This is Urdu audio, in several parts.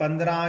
15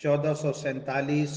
1447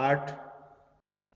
8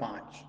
5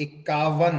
51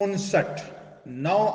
59 9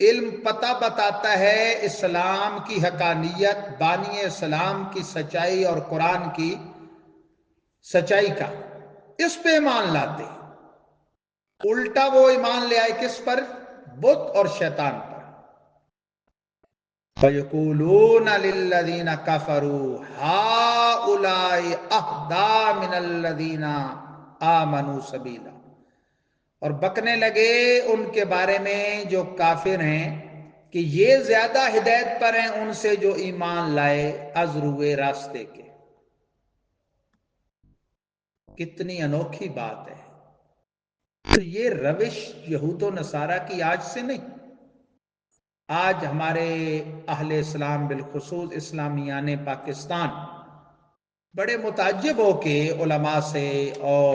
علم پتہ بتاتا ہے اسلام کی حقانیت، بانی اسلام کی سچائی اور قرآن کی سچائی کا، اس پہ ایمان لاتے۔ الٹا وہ ایمان لے آئے کس پر؟ بت اور شیطان پر۔ فَيَقُولُونَ لِلَّذِينَ كَفَرُوا هَؤُلَاءِ أَهْدَىٰ مِنَ الَّذِينَ آمَنُوا سَبِيلًا، اور بکنے لگے ان کے بارے میں جو کافر ہیں کہ یہ زیادہ ہدایت پر ہیں ان سے جو ایمان لائے از روئے راستے کے۔ کتنی انوکھی بات ہے۔ تو یہ روش یہود و نصارہ کی آج سے نہیں، آج ہمارے اہل اسلام بالخصوص اسلامیان پاکستان بڑے متعجب ہو کے علماء سے اور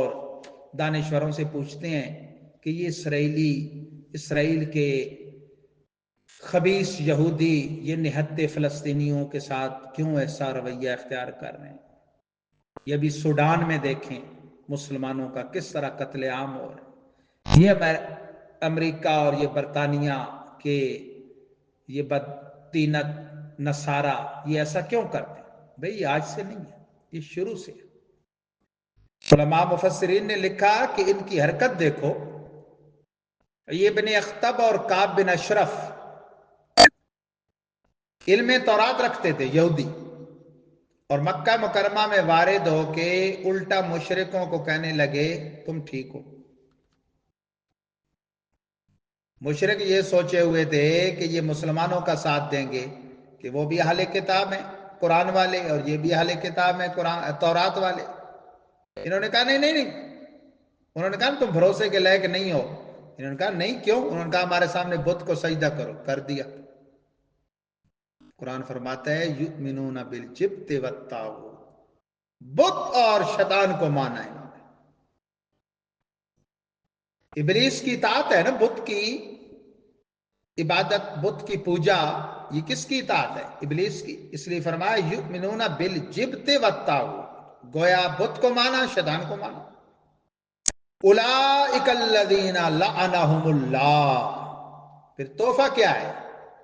دانشوروں سے پوچھتے ہیں کہ یہ اسرائیل کے خبیث یہودی یہ نہتے فلسطینیوں کے ساتھ کیوں ایسا رویہ اختیار کر رہے ہیں؟ یہ بھی سوڈان میں دیکھیں مسلمانوں کا کس طرح قتل عام ہو رہا ہے۔ یہ امریکہ اور یہ برطانیہ کے یہ بدتینت نصارہ یہ ایسا کیوں کرتے ہیں؟ بھئی آج سے نہیں ہے، یہ شروع سے ہے۔ علماء مفسرین نے لکھا کہ ان کی حرکت دیکھو، یہ ابن اخطب اور کعب بن اشرف علم تورات رکھتے تھے یہودی، اور مکہ مکرمہ میں وارد ہو کے الٹا مشرکوں کو کہنے لگے تم ٹھیک ہو۔ مشرک یہ سوچے ہوئے تھے کہ یہ مسلمانوں کا ساتھ دیں گے کہ وہ بھی اہل کتاب ہیں قرآن والے، اور یہ بھی اہل کتاب ہیں تورات والے۔ انہوں نے کہا نہیں، انہوں نے کہا تم بھروسے کے لائق نہیں ہو۔ انہوں نے کہا نہیں کیوں؟ انہوں نے کہا ہمارے سامنے بت کو سجدہ کرو، کر دیا۔ قرآن فرماتا ہے یؤمنون بالجبت والطاغوت، بت اور شیطان کو مانا ہے۔ ابلیس کی اطاعت ہے نا، بت کی عبادت، بت کی پوجا، یہ کس کی اطاعت ہے؟ ابلیس کی۔ اس لیے فرمایا یؤمنون بالجبت والطاغوت، گویا بت کو مانا، شیطان کو مانا۔ اولئک الذین لعنہم اللہ، پھر تحفہ کیا ہے؟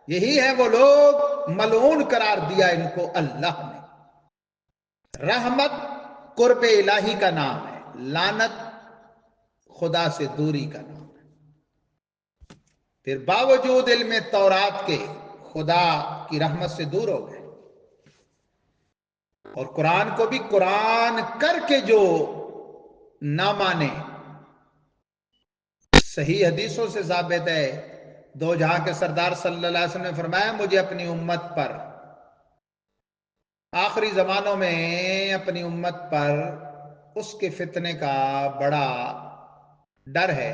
یہی ہے وہ لوگ ملعون قرار دیا ان کو اللہ نے۔ رحمت قرب الہی کا نام ہے، لعنت خدا سے دوری کا نام ہے۔ پھر باوجود علم تورات کے خدا کی رحمت سے دور ہو گئے، اور قرآن کو بھی قرآن کر کے جو نہ مانے، صحیح حدیثوں سے ثابت ہے، دو جہاں کے سردار صلی اللہ علیہ وسلم نے فرمایا مجھے اپنی امت پر آخری زمانوں میں اپنی امت پر اس کے فتنے کا بڑا ڈر ہے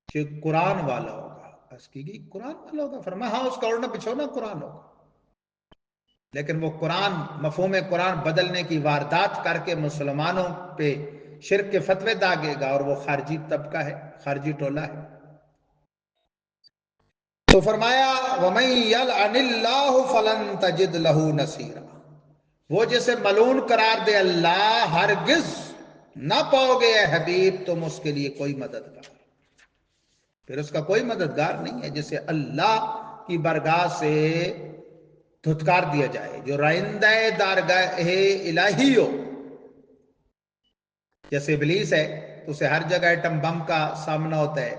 کہ قرآن والا ہوگا۔ بس کی گئی قرآن والا ہوگا؟ فرمایا ہاں اس کا اڑنا بچھونا قرآن ہوگا، لیکن وہ قرآن مفہوم قرآن بدلنے کی واردات کر کے مسلمانوں پہ شرک کے فتوے داغے گا، اور وہ خارجی طبقہ ہے، خارجی ٹولہ ہے۔ تو فرمایا وَمَن يَلْعَنِ اللَّهُ فَلَن تَجِدْ لَهُ نَصِيرًا، وہ جسے ملعون قرار دے اللہ، ہرگز نہ پاؤ گے اے حبیب تم اس کے لیے کوئی مددگار۔ پھر اس کا کوئی مددگار نہیں ہے جسے اللہ کی بارگاہ سے دھتکار دیا جائے، جو رائندہ دارگاہ الہی ہو۔ جیسے ابلیس ہے تو اسے ہر جگہ ایٹم بم کا سامنا ہوتا ہے،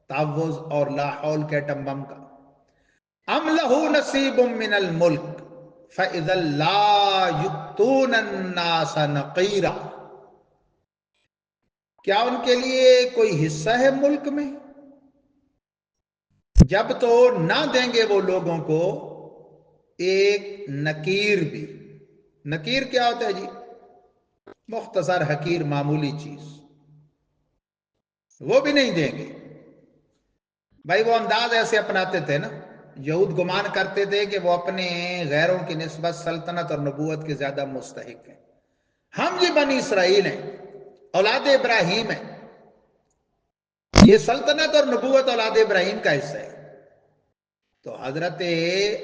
تعوذ اور لا حول کے ایٹم بم کا۔ ام لہو نصیب من الملک فاذا لا یؤتون الناس نقیرا، کیا ان کے لیے کوئی حصہ ہے ملک میں؟ جب تو نہ دیں گے وہ لوگوں کو ایک نکیر بھی۔ نکیر کیا ہوتا ہے جی؟ مختصر حقیر معمولی چیز، وہ بھی نہیں دیں گے۔ بھائی وہ انداز ایسے اپناتے تھے نا، یہود گمان کرتے تھے کہ وہ اپنے غیروں کی نسبت سلطنت اور نبوت کے زیادہ مستحق ہیں۔ ہم یہ بنی اسرائیل ہیں، اولاد ابراہیم ہیں، یہ سلطنت اور نبوت اولاد ابراہیم کا حصہ ہے۔ تو حضرت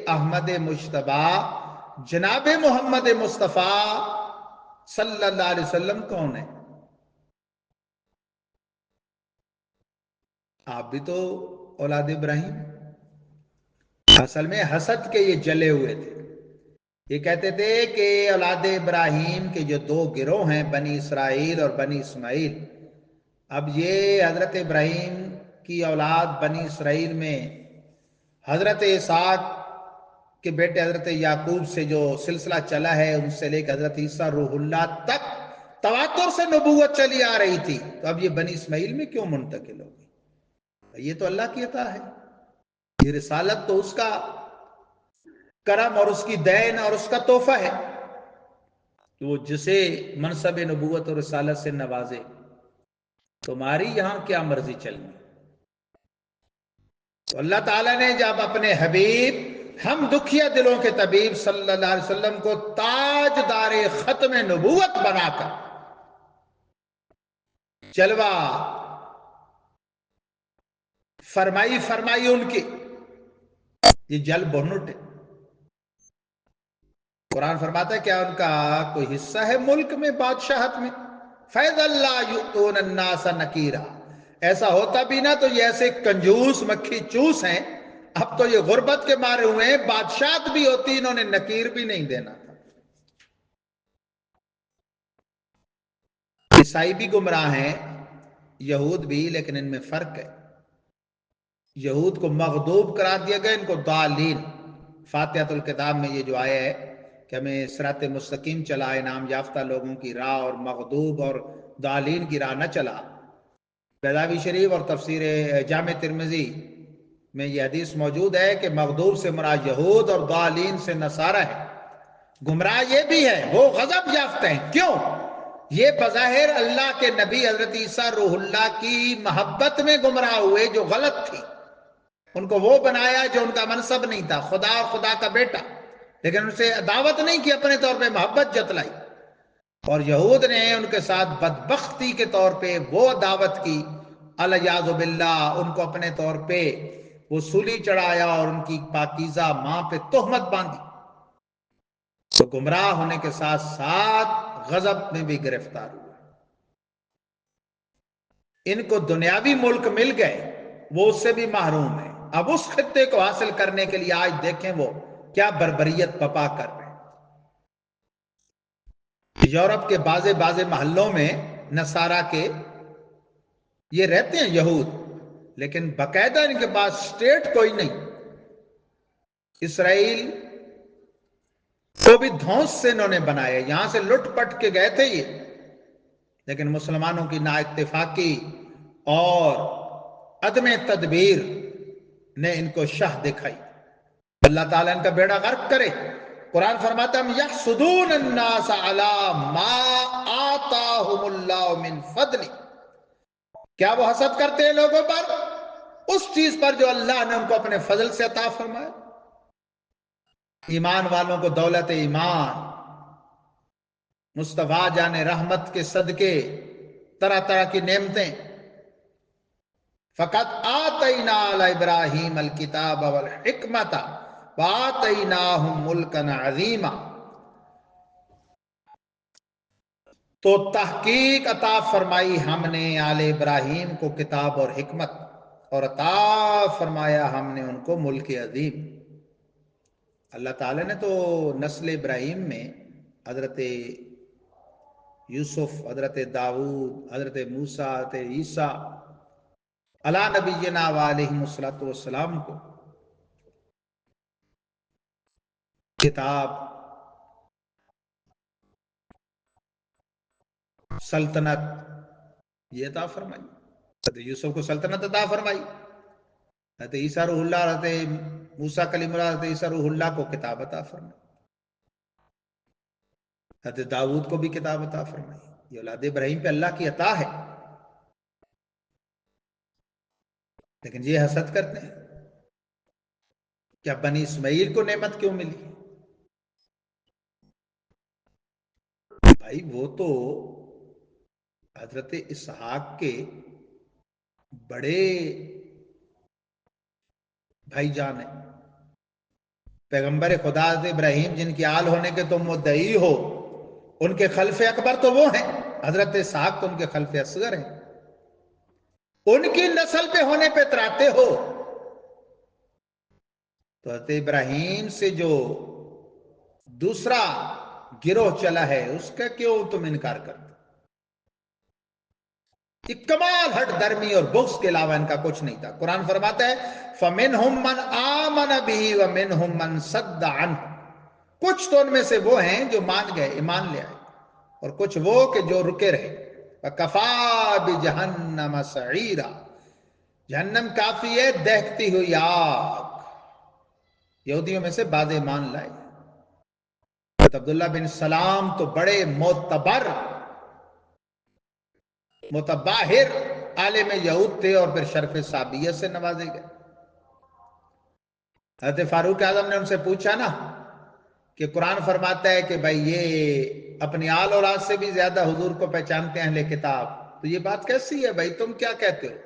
احمد مجتبی جناب محمد مصطفیٰ صلی اللہ علیہ وسلم کون ہے؟ آپ بھی تو اولاد ابراہیم، اصل میں حسد کے یہ جلے ہوئے تھے. یہ کہتے تھے کہ اولاد ابراہیم کے جو دو گروہ ہیں، بنی اسرائیل اور بنی اسماعیل، اب یہ حضرت ابراہیم کی اولاد بنی اسرائیل میں حضرت اسحاق کے بیٹے حضرت یعقوب سے جو سلسلہ چلا ہے، ان سے لے کے حضرت عیسیٰ روح اللہ تک تواتر سے نبوت چلی آ رہی تھی، تو اب یہ بنی اسماعیل میں کیوں منتقل ہو گئی؟ یہ تو اللہ کی عطا ہے، یہ رسالت تو اس کا کرم اور اس کی دین اور اس کا تحفہ ہے، تو وہ جسے منصب نبوت اور رسالت سے نوازے. تمہاری یہاں کیا مرضی چلنی. تو اللہ تعالیٰ نے جب اپنے حبیب، ہم دکھیا دلوں کے طبیب صلی اللہ علیہ وسلم کو تاجدار ختم نبوت بنا کر جلوہ فرمائی ان کی، یہ جل بہنٹ ہے. قرآن فرماتا ہے کیا ان کا کوئی حصہ ہے ملک میں، بادشاہت میں؟ فَإِذَا اللَّهُ يُؤْتُونَ النَّاسَ نَكِيرًا، ایسا ہوتا بھی نہ تو یہ ایسے کنجوس مکھی چوس ہیں، اب تو یہ غربت کے مارے ہوئے ہیں، بادشاہت بھی ہوتی انہوں نے نکیر بھی نہیں دینا تھا. عیسائی بھی گمراہ ہیں، یہود بھی، لیکن ان میں فرق ہے. یہود کو مغضوب قرار دیا گیا، ان کو ضالین. فاتحۃ الکتاب میں یہ جو آیا ہے کہ ہمیں صراط مستقیم چلا، انعام یافتہ لوگوں کی راہ، اور مغضوب اور ضالین کی راہ نہ چلا. بیضاوی شریف اور تفسیر جامع ترمذی میں یہ حدیث موجود ہے کہ مغضوب سے مراد یہود اور ضالین سے نصارہ ہے. گمراہ یہ بھی ہے، وہ غضب یافتہ ہیں. کیوں؟ یہ بظاہر اللہ کے نبی حضرت عیسیٰ روح اللہ کی محبت میں گمراہ ہوئے، جو غلط تھی. ان کو وہ بنایا جو ان کا منصب نہیں تھا، خدا اور خدا کا بیٹا، لیکن ان سے دعوت نہیں کی، اپنے طور پہ محبت جتلائی. اور یہود نے ان کے ساتھ بدبختی کے طور پہ وہ دعوت کی، الیاذ باللہ، ان کو اپنے طور پہ وہ سولی چڑھایا اور ان کی پاکیزہ ماں پہ تہمت باندھی. تو گمراہ ہونے کے ساتھ ساتھ غضب میں بھی گرفتار ہوئے. ان کو دنیاوی ملک مل گئے، وہ اس سے بھی محروم ہے. اب اس خطے کو حاصل کرنے کے لیے آج دیکھیں وہ کیا بربریت پپا کر رہے ہیں. یورپ کے بعض محلوں میں نصارہ کے یہ رہتے ہیں یہود، لیکن باقاعدہ ان کے پاس اسٹیٹ کوئی نہیں. اسرائیل کو بھی دھونس سے انہوں نے بنایا، یہاں سے لٹ پٹ کے گئے تھے یہ، لیکن مسلمانوں کی نا اتفاقی اور عدم تدبیر نے ان کو شہ دکھائی. اللہ تعالیٰ ان کا بیڑا غرق کرے. قرآن فرماتا ہے یحسدون الناس علی ما آتاہم اللہ من فضل، کیا وہ حسد کرتے ہیں لوگوں پر اس چیز پر جو اللہ نے ان کو اپنے فضل سے عطا فرمایا. ایمان والوں کو دولت ایمان، مصطفیٰ جان رحمت کے صدقے، طرح طرح کی نعمتیں. فقط آتینا علی ابراہیم الکتاب والحکمت وآتیناہم ملکا عظیما، تو تحقیق عطا فرمائی ہم نے آل ابراہیم کو کتاب اور حکمت، اور عطا فرمایا ہم نے ان کو ملک عظیم. اللہ تعالیٰ نے تو نسل ابراہیم میں حضرت یوسف، حضرت داؤد، حضرت موسیٰ، حضرت عیسیٰ علی نبینا وعلیہم الصلوۃ والسلام کو کتاب، سلطنت یہ عطا فرمائی. حضرت یوسف کو سلطنت عطا فرمائی، حضرت عیسیٰ روح اللہ، حضرت موسیٰ کلیم اللہ، حضرت عیسیٰ روح اللہ کو کتاب عطا فرمائی، حضرت داؤد کو بھی کتاب عطا فرمائی. یہ اولاد ابراہیم پہ اللہ کی عطا ہے، لیکن یہ حسد کرتے ہیں. کیا بنی اسماعیل کو نعمت کیوں ملی؟ بھائی وہ تو حضرت اسحاق کے بڑے بھائی جان ہیں. پیغمبر خدا حضرت ابراہیم جن کی آل ہونے کے تم مدعی ہو، ان کے خلف اکبر تو وہ ہیں، حضرت اسحاق تو ان کے خلف اصغر ہیں. ان کی نسل پہ ہونے پہ اتراتے ہو. تو حضرت ابراہیم سے جو دوسرا گروہ چلا ہے اس کا کیوں تم انکار کرتے؟ یہ کمال ہٹ درمی اور بغض کے علاوہ ان کا کچھ نہیں تھا. قرآن فرماتا ہے فَمِنْهُمْ مَنْ آمَنَ بِهِ وَمِنْهُمْ مَنْ صَدَّ عَنْهُ. کچھ تو ان میں سے وہ ہیں جو مان گئے، ایمان لے آئے، اور کچھ وہ کہ جو رکے رہے. وَكَفَى بِجَهَنَّمَ سَعِيرًا. جہنم کافی ہے دہتی ہوئی آگ. یہودیوں میں سے بعض ایمان لائے. عبداللہ بن سلام تو بڑے متباہر عالم یہود تھے اور پھر شرف صابیت سے نوازے گئے. حضرت فاروق اعظم نے ان سے پوچھا نا کہ قرآن فرماتا ہے کہ بھائی یہ اپنی آل اولاد سے بھی زیادہ حضور کو پہچانتے ہیں اہل کتاب، تو یہ بات کیسی ہے بھائی، تم کیا کہتے ہو؟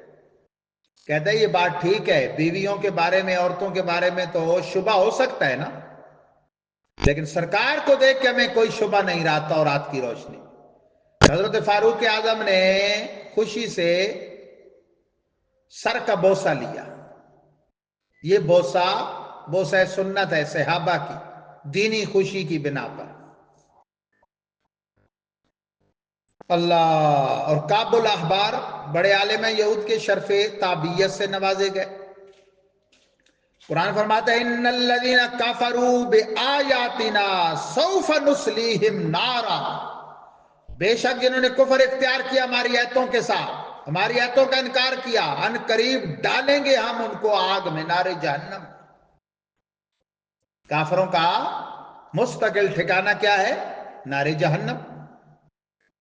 کہتا ہے یہ بات ٹھیک ہے، بیویوں کے بارے میں، عورتوں کے بارے میں تو شبہ ہو سکتا ہے نا، لیکن سرکار کو دیکھ کے ہمیں کوئی شبہ نہیں رہا تورات کی روشنی. حضرت فاروق اعظم نے خوشی سے سر کا بوسہ لیا. یہ بوسہ سنت ہے صحابہ کی، دینی خوشی کی بنا پر. اللہ. اور کعب الاحبار بڑے عالم یہود کے شرف تابعیت سے نوازے گئے. قرآن فرماتا ہے ان الذین کفروا بآیاتنا سوف نصلیہم نارا. بے شک جنہوں نے کفر اختیار کیا ہماری آیتوں کے ساتھ، ہماری آیتوں کا انکار کیا، ان قریب ڈالیں گے ہم ان کو آگ میں، نار جہنم. کافروں کا مستقل ٹھکانہ کیا ہے؟ نار جہنم.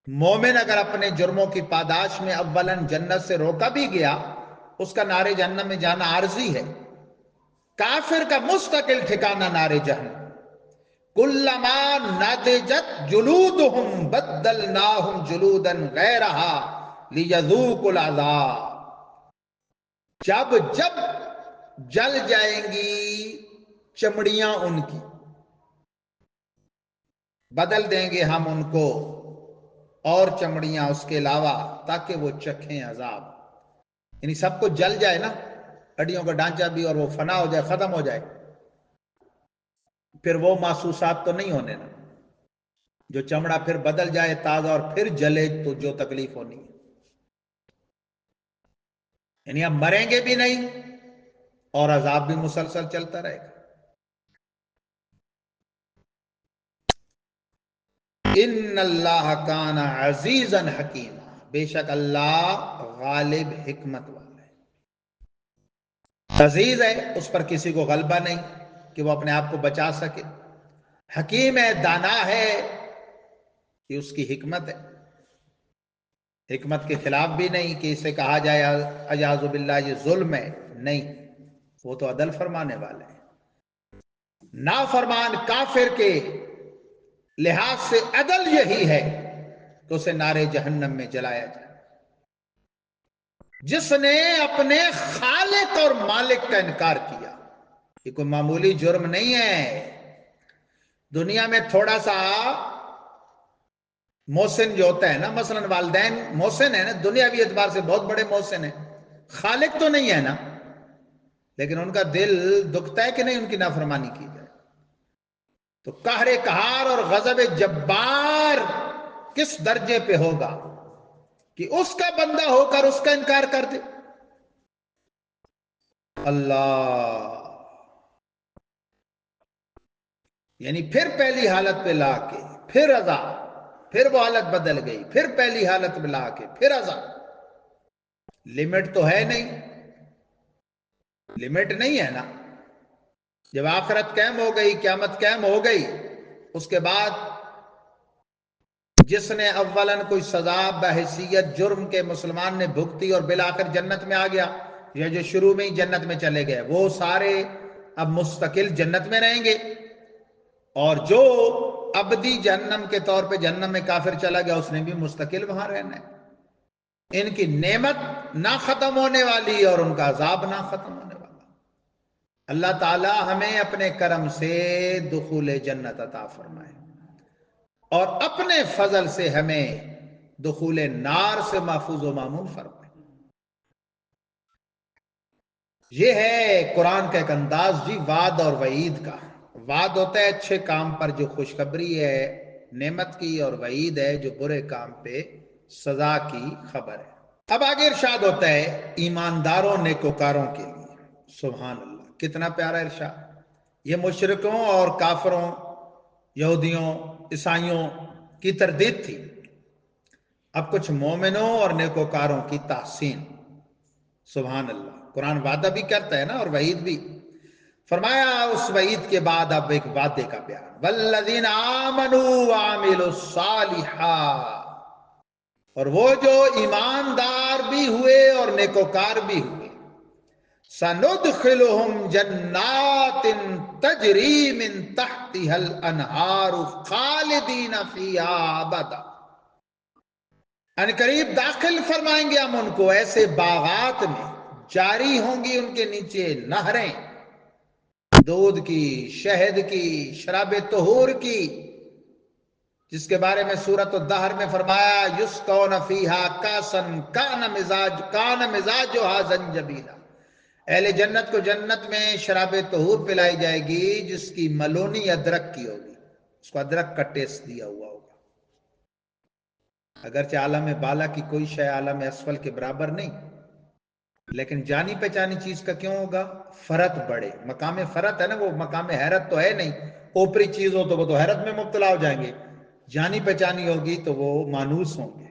مومن اگر اپنے جرموں کی پاداش میں اولاً جنت سے روکا بھی گیا، اس کا نار جہنم میں جانا عارضی ہے. کافر کا مستقل ٹھکانہ نار جہنم. کلما نضجت جلودہم بدلناہم جلودا غیرہا لیذوقوا العذاب. جب جل جائیں گی چمڑیاں ان کی، بدل دیں گے ہم ان کو اور چمڑیاں اس کے علاوہ تاکہ وہ چکھیں عذاب. یعنی سب کو جل جائے نا، ہڈیوں کا ڈھانچہ بھی، اور وہ فنا ہو جائے، ختم ہو جائے، پھر وہ محسوسات تو نہیں ہونے نا. جو چمڑا پھر بدل جائے تازہ اور پھر جلے تو جو تکلیف ہونی ہے. یعنی ہم مریں گے بھی نہیں اور عذاب بھی مسلسل چلتا رہے گا. ان اللہ کان عزیزا حکیما. بے شک اللہ غالب حکمت والا ہے. عزیز ہے، اس پر کسی کو غلبہ نہیں کہ وہ اپنے آپ کو بچا سکے. حکیم ہے، دانا ہے، یہ اس کی حکمت ہے. حکمت کے خلاف بھی نہیں کہ اسے کہا جائے اعوذ باللہ یہ ظلم ہے، نہیں، وہ تو عدل فرمانے والے ہیں. نافرمان کافر کے لحاظ سے عدل یہی ہے کہ اسے نار جہنم میں جلایا جائے. جس نے اپنے خالق اور مالک کا انکار کیا، یہ کوئی معمولی جرم نہیں ہے. دنیا میں تھوڑا سا محسن جو ہوتا ہے نا، مثلا والدین محسن ہیں نا، دنیاوی اعتبار سے بہت بڑے محسن ہیں، خالق تو نہیں ہے نا، لیکن ان کا دل دکھتا ہے کہ نہیں ان کی نافرمانی کی جائے. تو قہر قہار اور غضب جبار کس درجے پہ ہوگا کہ اس کا بندہ ہو کر اس کا انکار کر دے. اللہ. یعنی پھر پہلی حالت پہ لا کے پھر عذاب، پھر وہ حالت بدل گئی، پھر پہلی حالت میں لا کے پھر عذاب. لمٹ تو ہے نہیں، لمٹ نہیں ہے نا. جب آخرت قائم ہو گئی، قیامت قائم ہو گئی، اس کے بعد جس نے اولاً کوئی سزا بحیثیت جرم کے مسلمان نے بھگتی اور بالآخر جنت میں آ گیا، یا جو شروع میں ہی جنت میں چلے گئے، وہ سارے اب مستقل جنت میں رہیں گے. اور جو ابدی جہنم کے طور پہ جہنم میں کافر چلا گیا، اس نے بھی مستقل وہاں رہنا ہے. ان کی نعمت نہ ختم ہونے والی اور ان کا عذاب نہ ختم ہونے والا. اللہ تعالی ہمیں اپنے کرم سے دخول جنت عطا فرمائے اور اپنے فضل سے ہمیں دخول نار سے محفوظ و مامون فرمائے. یہ ہے قرآن کا ایک انداز جی وعد اور وعید کا. وعد ہوتا ہے اچھے کام پر جو خوشخبری ہے نعمت کی، اور وعید ہے جو برے کام پہ سزا کی خبر ہے. اب آگے ارشاد ہوتا ہے ایمانداروں نیکوکاروں کے لیے. سبحان اللہ، کتنا پیارا ارشاد. یہ مشرکوں اور کافروں، یہودیوں، عیسائیوں کی تردید تھی. اب کچھ مومنوں اور نیکوکاروں کی تحسین. سبحان اللہ. قرآن وعدہ بھی کرتا ہے نا اور وعید بھی. فرمایا اس وعید کے بعد اب ایک وعدے کا بیان. والذین آمنوا وعملوا الصالحات، اور وہ جو ایماندار بھی ہوئے اور نیکوکار بھی ہوئے. سندخلہم جنات تجری من تحتها الانہار خالدین فیہا ابدا، ان قریب داخل فرمائیں گے ہم ان کو ایسے باغات میں جاری ہوں گی ان کے نیچے نہریں، دودھ کی، شہد کی، شراب طہور کی، جس کے بارے میں سورۃ الدہر میں فرمایا یسقون فیہا کاسا کان مزاجھا زنجبیلا. اہل جنت کو جنت میں شراب طہور پلائی جائے گی جس کی ملونی ادرک کی ہوگی. اس کو ادرک کا ٹیسٹ دیا ہوا ہوگا. اگرچہ عالم بالا کی کوئی شے عالم اسفل کے برابر نہیں، لیکن جانی پہچانی چیز کا کیوں ہوگا؟ فرت بڑھے. مقام فرت ہے نا، وہ مقام حیرت تو ہے نہیں. اوپری چیز ہو تو وہ تو حیرت میں مبتلا ہو جائیں گے، جانی پہچانی ہوگی تو وہ مانوس ہوں گے.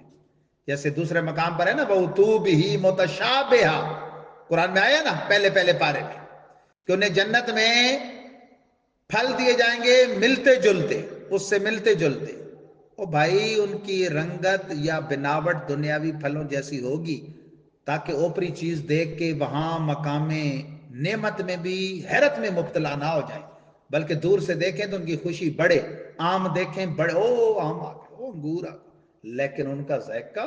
جیسے دوسرے مقام پر ہے نا وَأُتُوا بِهِ مُتَشَابِهًا، قرآن میں آیا نا پہلے پارے میں کہ انہیں جنت میں پھل دیے جائیں گے ملتے جلتے، اس سے ملتے جلتے. او بھائی ان کی رنگت یا بناوٹ دنیاوی پھلوں جیسی ہوگی تاکہ اوپری چیز دیکھ کے وہاں مقام نعمت میں بھی حیرت میں مبتلا نہ ہو جائیں، بلکہ دور سے دیکھیں تو ان کی خوشی بڑھے. آم دیکھیں بڑے، او آم آ گئے، او انگور آ گئے، لیکن ان کا ذائقہ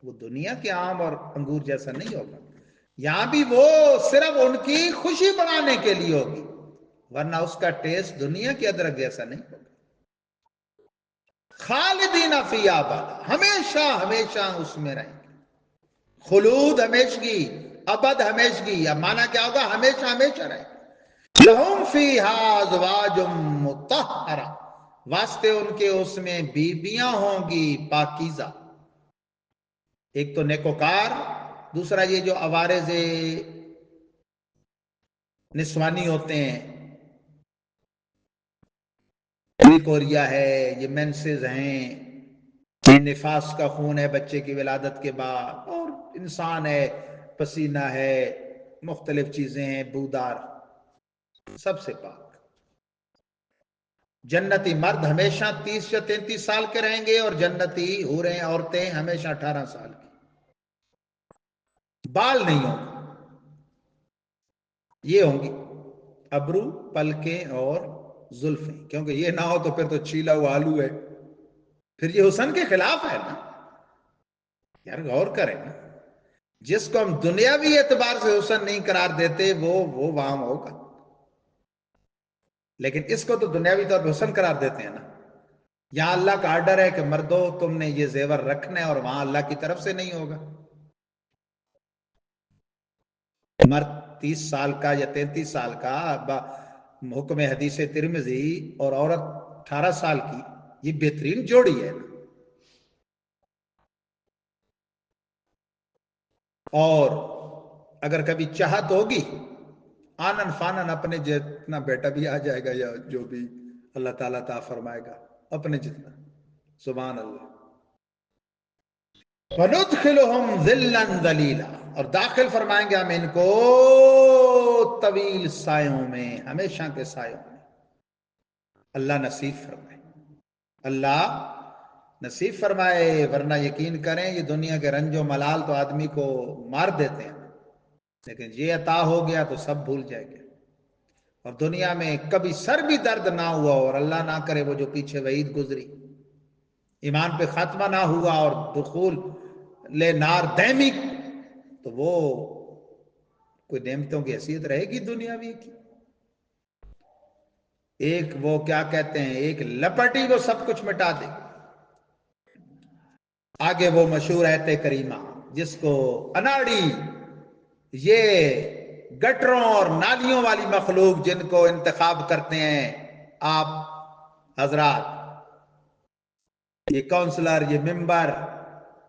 وہ دنیا کے آم اور انگور جیسا نہیں ہوگا. یہاں بھی وہ صرف ان کی خوشی بنانے کے لیے ہوگی، ورنہ اس کا ٹیسٹ دنیا کے ادرک جیسا نہیں ہوگا. خالدین فیہا ابدا، ہمیشہ ہمیشہ اس میں رہیں گے. خلود ہمیشگی، ابد ہمیشگی. اب معنی کیا ہوگا؟ ہمیشہ ہمیشہ رہیں گے. لہم فیہا ازواج مطہرہ، واسطے ان کے اس میں بیبیاں ہوں گی پاکیزہ. ایک تو نیکوکار، دوسرا یہ جو عوارض نسوانی ہوتے ہیں، کوریا ہے، یہ مینسز ہیں، یہ نفاس کا خون ہے بچے کی ولادت کے بعد، اور انسان ہے، پسینہ ہے، مختلف چیزیں ہیں، بودار، سب سے پاک. جنتی مرد ہمیشہ 30 یا 33 سال کے رہیں گے، اور جنتی حوریں عورتیں ہمیشہ 18 سال کی. بال نہیں ہوں گے، یہ ہوں گی ابرو، پلکیں اور زلفیں. کیونکہ یہ نہ ہو تو پھر تو چھیلا ہوا آلو ہے، پھر یہ حسن کے خلاف ہے نا. یار غور کریں نا، جس کو ہم دنیاوی اعتبار سے حسن نہیں قرار دیتے وہ وہاں ہوگا، لیکن اس کو تو دنیاوی طور پر حسن قرار دیتے ہیں نا. یہاں اللہ کا آرڈر ہے کہ مردوں تم نے یہ زیور رکھنا ہے، اور وہاں اللہ کی طرف سے نہیں ہوگا. مرد 30 سال کا یا 33 سال کا حکم حدیث ترمذی، اور عورت 18 سال کی، یہ بہترین جوڑی ہے. اور اگر کبھی چاہت ہوگی آنن فانن اپنے جتنا بیٹا بھی آ جائے گا، یا جو بھی اللہ تعالیٰ عطا فرمائے گا اپنے جتنا. سبحان اللہ. وَنُدْخِلُهُمْ ذِلًّا ذَلِيلًا، اور داخل فرمائیں گے ہم ان کو طویل سایوں میں، ہمیشہ کے سایوں میں. اللہ نصیب فرمائے، اللہ نصیب فرمائے. ورنہ یقین کریں یہ دنیا کے رنج و ملال تو آدمی کو مار دیتے ہیں، لیکن یہ عطا ہو گیا تو سب بھول جائیں گے. اور دنیا میں کبھی سر بھی درد نہ ہوا، اور اللہ نہ کرے وہ جو پیچھے وعید گزری، ایمان پہ خاتمہ نہ ہوا اور دخول لے نار دائمی، تو وہ کوئی نعمتوں کی حیثیت رہے گی دنیاوی کی؟ ایک وہ کیا کہتے ہیں، ایک لپٹی وہ سب کچھ مٹا دے. آگے وہ مشہور آیت کریمہ جس کو اناڑی یہ گٹروں اور نالیوں والی مخلوق جن کو انتخاب کرتے ہیں آپ حضرات، یہ کونسلر، یہ ممبر،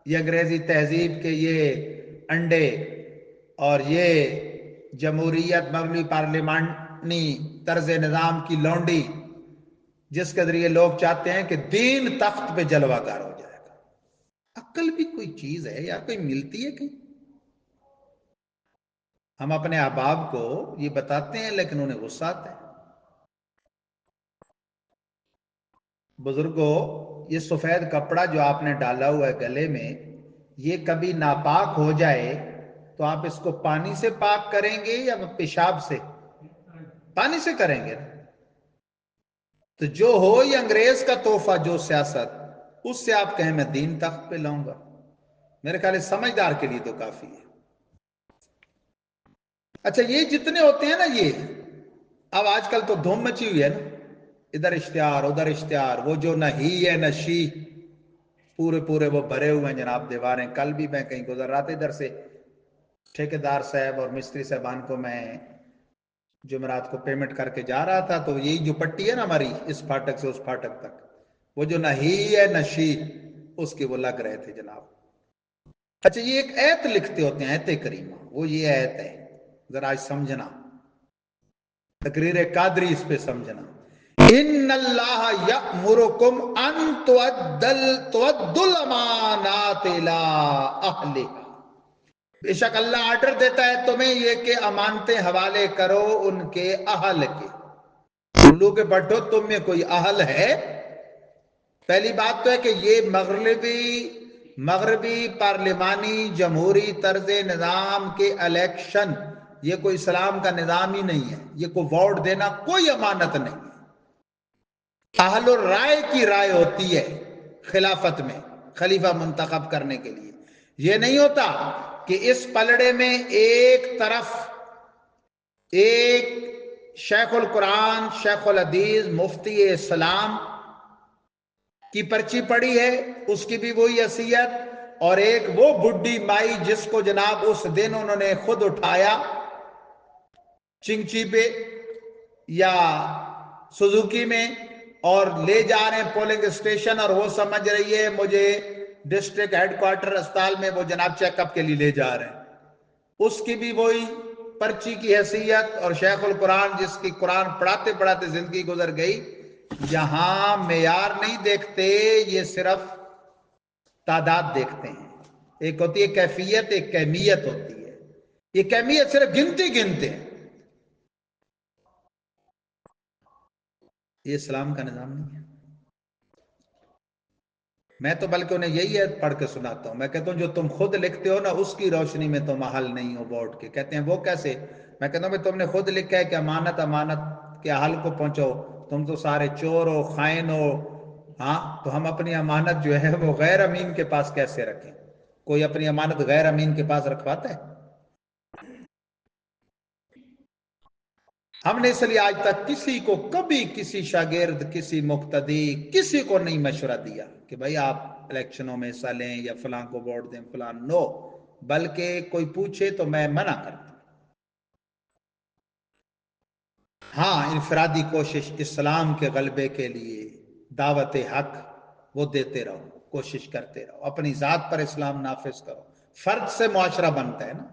یہ انگریزی تہذیب کے یہ انڈے، اور یہ جمہوریت مغربی پارلیمانی طرز نظام کی لونڈی، جس کے ذریعے لوگ چاہتے ہیں کہ دین تخت پہ جلوہ گر ہو جائے گا۔ عقل بھی کوئی چیز ہے یا کوئی ملتی ہے کہیں؟ ہم اپنے احباب کو یہ بتاتے ہیں لیکن انہیں غصہ آتا ہے۔ بزرگوں، یہ سفید کپڑا جو آپ نے ڈالا ہوا ہے گلے میں، یہ کبھی ناپاک ہو جائے تو آپ اس کو پانی سے پاک کریں گے یا پیشاب سے؟ پانی سے کریں گے۔ تو جو ہو یہ انگریز کا تحفہ، جو سیاست، اس سے آپ کہیں میں دین تخت پہ لاؤں گا، میرے خیال سمجھدار کے لیے تو کافی ہے۔ اچھا، یہ جتنے ہوتے ہیں نا، یہ اب آج کل تو دھوم مچی ہوئی ہے نا، ادھر اشتہار ادھر اشتہار، وہ جو نہ ہی ہے نہ شی، پورے پورے وہ بھرے ہوئے ہیں جناب دیواریں۔ کل بھی میں کہیں گزر رہا تھا ادھر سے، ٹھیکیدار صاحب اور مستری صاحبان کو میں جمعرات کو پیمنٹ کر کے جا رہا تھا، تو یہی جو پٹی ہے نا ہماری، اس پھاٹک سے اس پھاٹک تک، وہ جو نہ ہی ہے نہ شی، اس کے وہ لگ رہے تھے جناب۔ اچھا، یہ ایک ایت لکھتے ہوتے ہیں، ایت کریمہ، وہ یہ ایت ہے، ذرا آج سمجھنا، تقریر قادری اس پہ سمجھنا۔ ان اللہ یأمرکم ان تؤدوا الامانات الی اہلہا، بے شک اللہ آرڈر دیتا ہے تمہیں یہ کہ امانتیں حوالے کرو ان کے اہل کے۔ اردو کے پڑھو، تم میں کوئی اہل ہے؟ پہلی بات تو ہے کہ یہ مغربی پارلیمانی جمہوری طرز نظام کے الیکشن، یہ کوئی اسلام کا نظام ہی نہیں ہے، یہ کوئی ووٹ دینا کوئی امانت نہیں ہے۔ اہل الرائے کی رائے ہوتی ہے خلافت میں، خلیفہ منتخب کرنے کے لیے۔ یہ نہیں ہوتا کہ اس پلڑے میں ایک طرف ایک شیخ القرآن، شیخ الحدیث، مفتی اسلام کی پرچی پڑی ہے، اس کی بھی وہی حیثیت، اور ایک وہ بڈھی مائی جس کو جناب اس دن انہوں نے خود اٹھایا چنگچی پہ یا سوزوکی میں اور لے جا رہے ہیں پولنگ اسٹیشن، اور وہ سمجھ رہی ہے مجھے ڈسٹرکٹ ہیڈ کوارٹر اسپتال میں وہ جناب چیک اپ کے لیے لے جا رہے ہیں، اس کی بھی وہی پرچی کی حیثیت۔ اور شیخ القرآن جس کی قرآن پڑھاتے پڑھاتے زندگی گزر گئی، یہاں معیار نہیں دیکھتے، یہ صرف تعداد دیکھتے ہیں۔ ایک ہوتی ہے کیفیت، ایک کمیت ہوتی ہے۔ یہ کمیت صرف گنتے ہیں، یہ اسلام کا نظام نہیں ہے۔ میں تو بلکہ انہیں یہی ہے پڑھ کے سناتا ہوں، میں کہتا ہوں جو تم خود لکھتے ہو نا، اس کی روشنی میں تم اہل نہیں ہو ووٹ کے۔ کہتے ہیں وہ کیسے؟ میں کہتا ہوں تم نے خود لکھا ہے کہ امانت کے اہل کو پہنچو، تم تو سارے چور ہو، خائن ہو، ہاں، تو ہم اپنی امانت جو ہے وہ غیر امین کے پاس کیسے رکھیں؟ کوئی اپنی امانت غیر امین کے پاس رکھواتا ہے؟ ہم نے اس لیے آج تک کسی کو کبھی کسی شاگرد، کسی مقتدی، کسی کو نہیں مشورہ دیا کہ بھائی آپ الیکشنوں میں حصہ لیں یا فلاں کو ووٹ دیں، فلاں، نو، بلکہ کوئی پوچھے تو میں منع کرتا ہوں۔ ہاں، انفرادی کوشش اسلام کے غلبے کے لیے، دعوت حق وہ دیتے رہو، کوشش کرتے رہو، اپنی ذات پر اسلام نافذ کرو، فرد سے معاشرہ بنتا ہے نا۔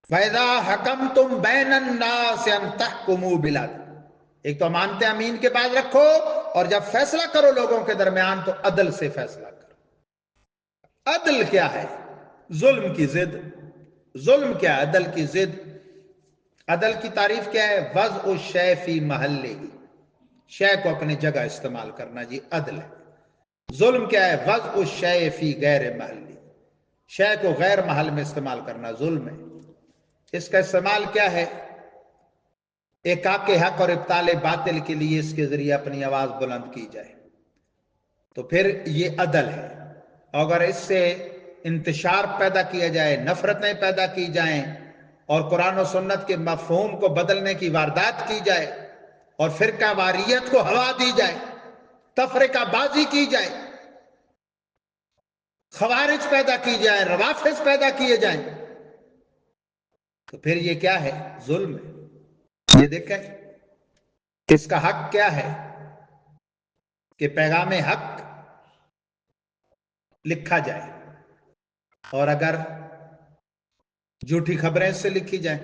فَإِذَا حَكَمْتُمْ بَيْنَ النَّاسِ أَن تَحْكُمُوا بِالْعَدْلِ، ایک تو امانتیں امین کے پاس رکھو، اور جب فیصلہ کرو لوگوں کے درمیان تو عدل سے فیصلہ کرو۔ عدل کیا ہے؟ ظلم کی ضد۔ ظلم کیا ہے؟ عدل کی ضد۔ عدل کی تعریف کیا ہے؟ وضع الشیء فی محلہ، شے کو اپنی جگہ استعمال کرنا، جی عدل ہے۔ ظلم کیا ہے؟ وضع الشیء فی غیر محلہ، شے کو غیر محل میں استعمال کرنا ظلم ہے۔ اس کا استعمال کیا ہے؟ احقاق حق اور ابطال باطل کے لیے اس کے ذریعے اپنی آواز بلند کی جائے، تو پھر یہ عدل ہے۔ اگر اس سے انتشار پیدا کیا جائے، نفرتیں پیدا کی جائیں، اور قرآن و سنت کے مفہوم کو بدلنے کی واردات کی جائے، اور فرقہ واریت کو ہوا دی جائے، تفرقہ بازی کی جائے، خوارج پیدا کی جائیں، روافظ پیدا کیے جائیں، تو پھر یہ کیا ہے؟ ظلم ہے۔ یہ دیکھیں اس کا حق کیا ہے کہ پیغام حق لکھا جائے، اور اگر جھوٹی خبریں سے لکھی جائیں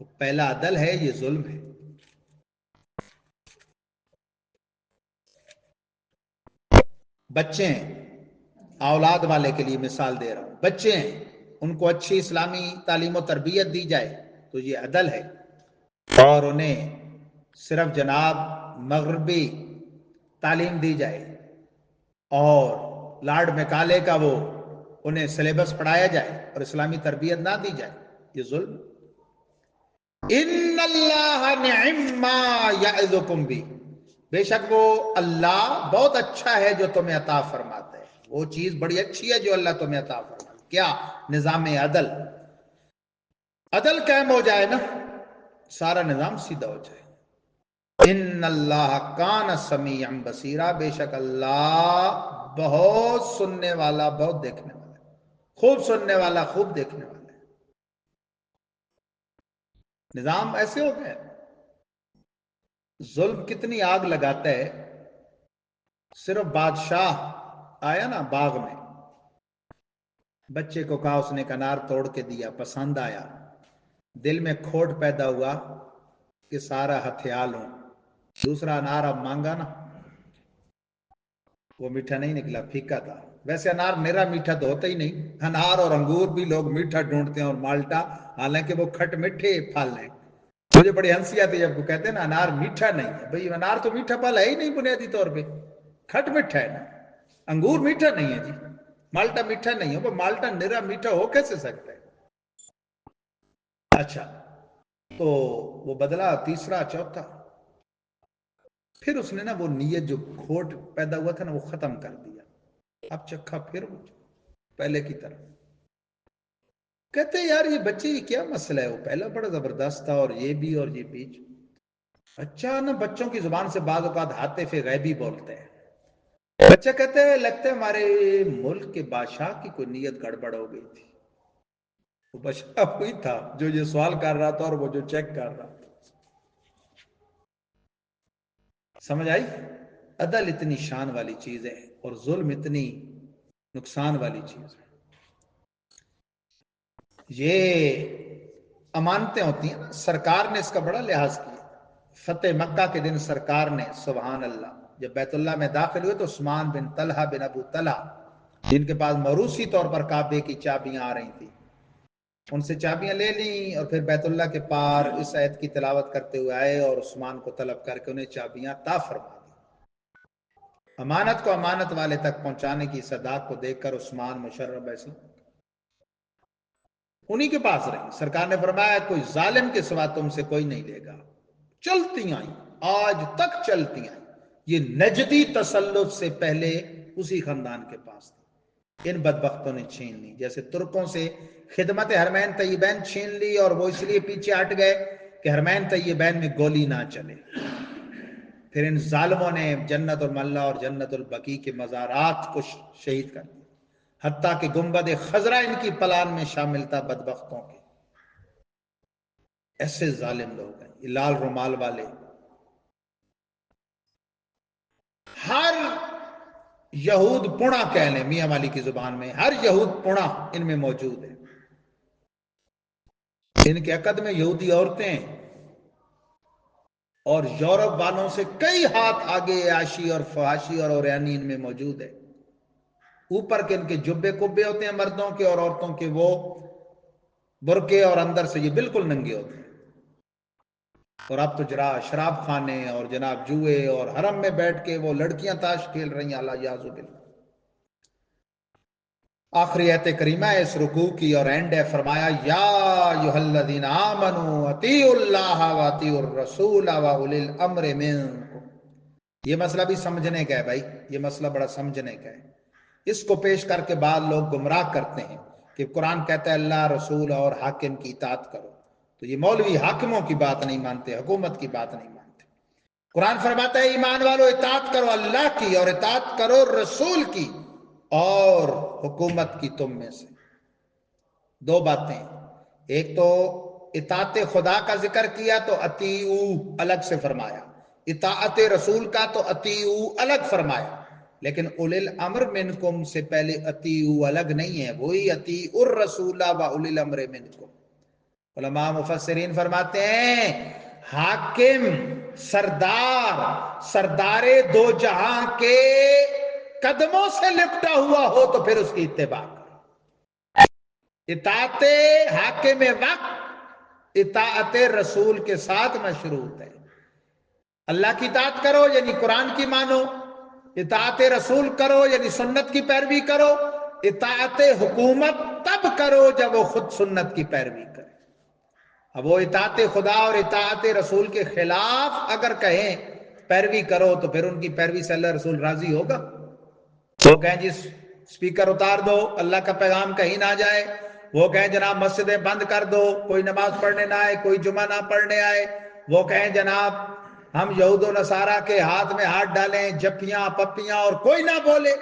تو پہلا عدل ہے، یہ ظلم ہے۔ بچے ہیں، اولاد والے کے لیے مثال دے رہا ہوں، بچے ہیں ان کو اچھی اسلامی تعلیم و تربیت دی جائے تو یہ عدل ہے، اور انہیں صرف جناب مغربی تعلیم دی جائے اور لارڈ میکالے کا وہ انہیں سلیبس پڑھایا جائے اور اسلامی تربیت نہ دی جائے، یہ ظلم۔ ان اللہ نعم ما یعظکم بہ، بے شک وہ اللہ بہت اچھا ہے جو تمہیں عطا فرماتا ہے، وہ چیز بڑی اچھی ہے جو اللہ تمہیں عطا فرماتا ہے۔ کیا؟ نظام عدل۔ عدل قائم ہو جائے نا، سارا نظام سیدھا ہو جائے۔ ان اللہ کان سمیعا بصیرا، بے شک اللہ بہت سننے والا، بہت دیکھنے والا ہے، خوب سننے والا، خوب دیکھنے والا ہے۔ نظام ایسے ہو گئے، ظلم کتنی آگ لگاتا ہے۔ صرف بادشاہ آیا نا باغ میں، بچے کو کہا، اس نے ایک انار توڑ کے دیا، پسند آیا، دل میں کھوٹ پیدا ہوا کہ سارا ہتھیال ہوں، دوسرا انار اب مانگا نا، وہ میٹھا نہیں نکلا، پھیکا تھا۔ ویسے انار میرا میٹھا تو ہوتا ہی نہیں، انار اور انگور بھی لوگ میٹھا ڈھونڈتے ہیں، اور مالٹا، حالانکہ وہ کھٹ میٹھے پھل ہیں۔ مجھے بڑی ہنسی آتی ہے جب وہ کہتے ہیں نا انار میٹھا نہیں ہے، بھئی انار تو میٹھا پھل ہے ہی نہیں بنیادی طور پہ، کھٹ میٹھا ہے نا۔ انگور میٹھا نہیں ہے جی، مالٹا میٹھا نہیں ہے، وہ مالٹا نرا میٹھا ہو کیسے سکتا ہے؟ اچھا، تو وہ بدلا تیسرا، چوتھا، پھر اس نے نا وہ نیت جو کھوٹ پیدا ہوا تھا نا وہ ختم کر دیا، اب چکھا پھر پہلے کی طرح۔ کہتے ہیں یار یہ بچے یہ کیا مسئلہ ہے، وہ پہلا بڑا زبردست تھا اور یہ بھی اور یہ بیچ۔ اچھا نا، بچوں کی زبان سے بعض اوقات حاطف غیبی بولتے ہیں۔ بچہ کہتے ہیں لگتا ہے ہمارے ملک کے بادشاہ کی کوئی نیت گڑبڑ ہو گئی تھی، وہ بادشاہ وہی تھا جو یہ سوال کر رہا تھا اور وہ جو چیک کر رہا تھا۔ سمجھ آئی؟ عدل اتنی شان والی چیز ہے اور ظلم اتنی نقصان والی چیز ہے۔ یہ امانتیں ہوتی ہیں، سرکار نے اس کا بڑا لحاظ کیا۔ فتح مکہ کے دن سرکار نے سبحان اللہ جب بیت اللہ میں داخل ہوئے تو عثمان بن طلحہ بن ابو طلحہ، جن کے پاس موروثی طور پر کعبے کی چابیاں آ رہی تھیں، ان سے چابیاں لے لیں اور پھر بیت اللہ کے پار اس آیت کی تلاوت کرتے ہوئے آئے اور عثمان کو طلب کر کے انہیں چابیاں عطا فرما دی۔ امانت کو امانت والے تک پہنچانے کی صداقت کو دیکھ کر عثمان مشرف ایسے انہی کے پاس رہی۔ سرکار نے فرمایا کوئی ظالم کے سوا تم سے کوئی نہیں لے گا۔ چلتی آئیں، آج تک چلتی آئیں، یہ نجدی تسلط سے پہلے اسی خاندان کے پاس تھی، ان بدبختوں نے چھین لی۔ جیسے ترکوں سے خدمت حرمین طیبین چھین لی اور وہ اس لیے پیچھے ہٹ گئے کہ حرمین طیبین میں گولی نہ چلے، پھر ان ظالموں نے جنت الملا اور جنت البقیع کے مزارات کو شہید کر دیا، حتیٰ کہ گنبد خضرا ان کی پلان میں شامل تھا بدبختوں کے۔ ایسے ظالم لوگ ہیں یہ لال رومال والے، ہر یہود پونا کہہ لیں میاں والی کی زبان میں، ہر یہود پونا ان میں موجود ہے۔ ان کے عقد میں یہودی عورتیں اور یورپ والوں سے کئی ہاتھ آگے عیاشی اور فحاشی اور اوریانی ان میں موجود ہے۔ اوپر کے ان کے جبے کبے ہوتے ہیں مردوں کے، اور عورتوں کے وہ برقے، اور اندر سے یہ بالکل ننگے ہوتے ہیں۔ اور اب تو جرا شراب خانے اور جناب جوئے اور حرم میں بیٹھ کے وہ لڑکیاں تاش کھیل رہی ہیں، اللہ یعذ باللہ۔ آخری آیت کریمہ ہے اس رکوع کی اور اینڈ ہے، فرمایا یا ایھا الذین آمنوا اطیعوا اللہ واطیعوا الرسول واولی الامر منکم۔ یہ مسئلہ بھی سمجھنے کا ہے بھائی، یہ مسئلہ بڑا سمجھنے کا ہے۔ اس کو پیش کر کے بعد لوگ گمراہ کرتے ہیں کہ قرآن کہتا ہے اللہ رسول اور حاکم کی اطاعت کرو، تو یہ مولوی حاکموں کی بات نہیں مانتے، حکومت کی بات نہیں مانتے۔ قرآن فرماتا ہے ایمان والو اطاعت کرو اللہ کی اور اطاعت کرو رسول کی اور حکومت کی، تم میں سے دو باتیں، ایک تو اطاعت خدا کا ذکر کیا تو اطیعو الگ سے فرمایا، اطاعت رسول کا تو اطیعو الگ فرمایا، لیکن اولی الامر منکم سے پہلے اطیعو الگ نہیں ہے، وہی اطیعوا الرسول و اولی الامر منکم۔ علماء مفسرین فرماتے ہیں حاکم، سردار، سردار دو جہاں کے قدموں سے لپٹا ہوا ہو تو پھر اس کی اتباع کرو۔ اطاعت حاکم وقت اطاعت رسول کے ساتھ مشروط ہے۔ اللہ کی اطاعت کرو یعنی قرآن کی مانو، اطاعت رسول کرو یعنی سنت کی پیروی کرو، اطاعت حکومت تب کرو جب وہ خود سنت کی پیروی کرے۔ اب وہ اطاعت خدا اور اطاعت رسول کے خلاف اگر کہیں پیروی کرو تو پھر ان کی پیروی سے اللہ رسول راضی ہوگا؟ وہ کہیں جی سپیکر اتار دو اللہ کا پیغام کہیں نہ جائے، وہ کہیں جناب مسجدیں بند کر دو کوئی نماز پڑھنے نہ آئے، کوئی جمعہ نہ پڑھنے آئے، وہ کہیں جناب ہم یہود و نصارہ کے ہاتھ میں ہاتھ ڈالیں جپیاں پپیاں اور کوئی نہ بولے،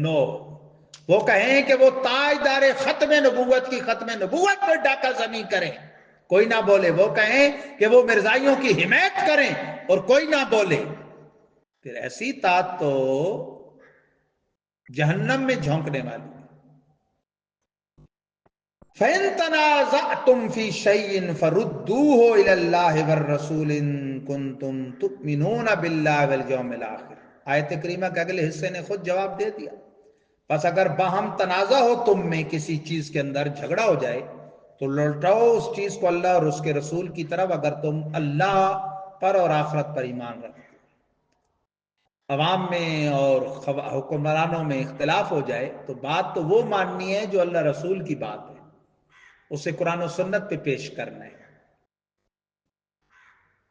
نو۔ وہ کہیں کہ وہ تاجدار ختم نبوت کی ختم نبوت پر ڈاکہ زنی کریں، کوئی نہ بولے۔ وہ کہیں کہ وہ مرزائیوں کی حمایت کریں اور کوئی نہ بولے، پھر ایسی اطاعت تو جہنم میں جھونکنے والی۔ فَإِن تَنَازَعْتُمْ فِي شَيْءٍ فَرُدُّوهُ إِلَى اللَّهِ وَالرَّسُولِ إِن كُنتُمْ تُؤْمِنُونَ بِاللَّهِ وَالْيَوْمِ الْآخِرِ۔ آیت کریمہ کے اگلے حصے نے خود جواب دے دیا۔ بس اگر باہم تنازع ہو تم میں کسی چیز کے اندر جھگڑا ہو جائے تو لوٹاؤ اس چیز کو اللہ اور اس کے رسول کی طرف، اگر تم اللہ پر اور آخرت پر ایمان رکھتے۔ عوام میں اور حکمرانوں میں اختلاف ہو جائے تو بات تو وہ ماننی ہے جو اللہ رسول کی بات ہے، اسے قرآن و سنت پہ پیش کرنا ہے۔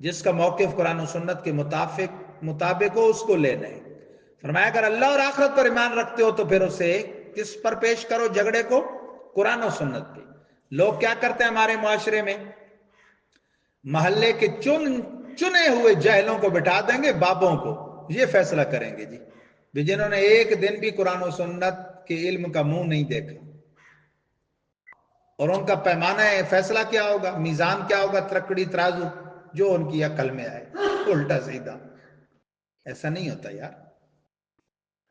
جس کا موقف قرآن و سنت کے مطابق ہو اس کو لینا ہے۔ فرمایا اگر اللہ اور آخرت پر ایمان رکھتے ہو تو پھر اسے کس پر پیش کرو جھگڑے کو؟ قرآن و سنت پہ۔ لوگ کیا کرتے ہیں ہمارے معاشرے میں؟ محلے کے چنے ہوئے جاہلوں کو بٹھا دیں گے، بابوں کو، یہ فیصلہ کریں گے جی جنہوں نے ایک دن بھی قرآن و سنت کے علم کا منہ نہیں دیکھا، اور ان کا پیمانہ فیصلہ کیا ہوگا، میزان کیا ہوگا، ترکڑی ترازو جو ان کی عقل میں آئے، الٹا سیدھا۔ ایسا نہیں ہوتا یار۔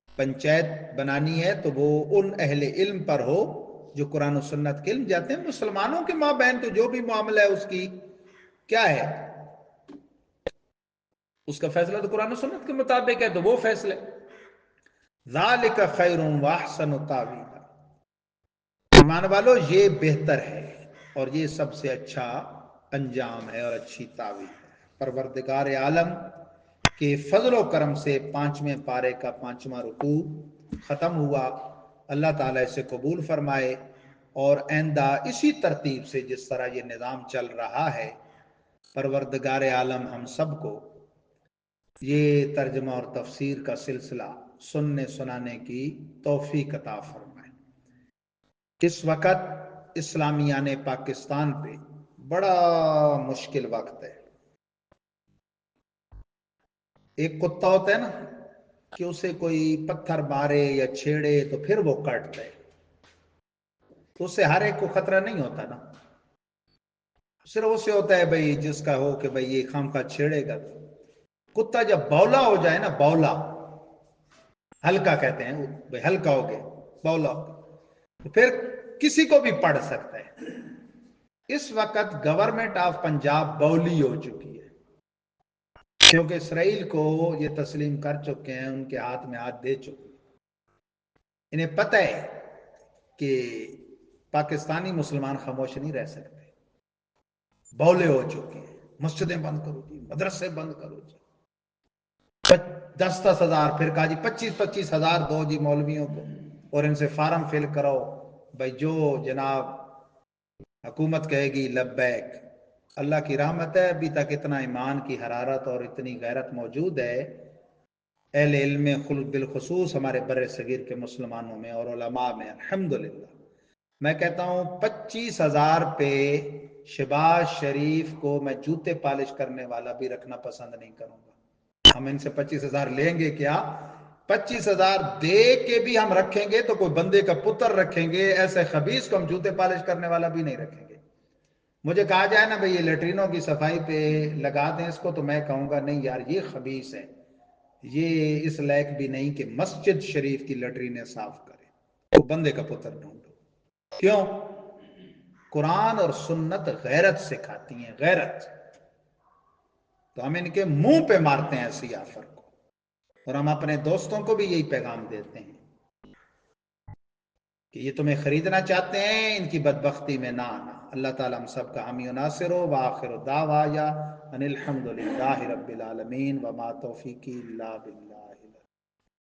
پنچایت بنانی ہے تو وہ ان اہل علم پر ہو جو قرآن و سنت کے علم جاتے ہیں۔ مسلمانوں کے مابین تو جو بھی معاملہ ہے اس کی کیا ہے، اس کا فیصلہ تو قرآن و سنت کے مطابق ہے، تو وہ فیصلے۔ ذالک خیر واحسن تاویلا، ایمان والو یہ بہتر ہے اور یہ سب سے اچھا انجام ہے اور اچھی تعویل ہے۔ پروردگار عالم کے فضل و کرم سے 5ویں پارے کا 5واں رکوع ختم ہوا۔ اللہ تعالیٰ اسے قبول فرمائے اور آئندہ اسی ترتیب سے جس طرح یہ نظام چل رہا ہے پروردگار عالم ہم سب کو یہ ترجمہ اور تفسیر کا سلسلہ سننے سنانے کی توفیق عطا فرمائے۔ اس وقت اسلامیان پاکستان پہ بڑا مشکل وقت ہے۔ ایک کتا ہوتا ہے نا کہ اسے کوئی پتھر مارے یا چھیڑے تو پھر وہ کاٹتا ہے، تو اس سے ہر ایک کو خطرہ نہیں ہوتا نا، صرف اسے ہوتا ہے بھائی جس کا ہو کہ بھائی یہ خامخواہ چھیڑے گا۔ کتا جب بولا ہو جائے نا، بولا ہلکا کہتے ہیں، بھائی ہلکا ہو گیا بولا، تو پھر کسی کو بھی پڑ سکتا ہے۔ اس وقت گورنمنٹ آف پنجاب بولی ہو چکی ہے، کیونکہ اسرائیل کو یہ تسلیم کر چکے ہیں، ان کے ہاتھ میں ہاتھ دے چکے ہیں۔ انہیں پتہ ہے کہ پاکستانی مسلمان خاموش نہیں رہ سکتے، بولے ہو چکے ہیں، مسجدیں بند کرو جی، مدرسے بند کرو جی، 10-10 ہزار، پھر کہا جی 25-25 ہزار دو جی مولویوں کو، اور ان سے فارم فل کرو، بھائی جو جناب حکومت کہے گی لبیک۔ اللہ کی رحمت ہے ابھی تک اتنا ایمان کی حرارت اور اتنی غیرت موجود ہے اہل علم بالخصوص ہمارے بر صغیر کے مسلمانوں میں اور علماء میں، الحمدللہ۔ میں کہتا ہوں 25 ہزار پہ شہباز شریف کو میں جوتے پالش کرنے والا بھی رکھنا پسند نہیں کروں گا۔ ہم ان سے 25 ہزار لیں گے کیا؟ 25 ہزار دے کے بھی ہم رکھیں گے تو کوئی بندے کا پتر رکھیں گے، ایسے خبیث کو ہم جوتے پالش کرنے والا بھی نہیں رکھیں گے۔ مجھے کہا جائے نا بھئی یہ لیٹرینوں کی صفائی پہ لگا دیں اس کو، تو میں کہوں گا نہیں یار یہ خبیث ہے، یہ اس لائق بھی نہیں کہ مسجد شریف کی لیٹرینیں صاف کرے، تو بندے کا پتر ڈھونڈو۔ کیوں؟ قرآن اور سنت غیرت سکھاتی ہیں، غیرت، تو ہم ان کے منہ پہ مارتے ہیں ایسی آفر کو، اور ہم اپنے دوستوں کو بھی یہی پیغام دیتے ہیں کہ یہ تمہیں خریدنا چاہتے ہیں، ان کی بدبختی میں نہ آنا۔ اللہ تعالیٰ ہم سب کا حامی و ناصر ہو۔ وآخر دعوایا ان الحمد للہ رب العالمین، وما توفیقی الا باللہ۔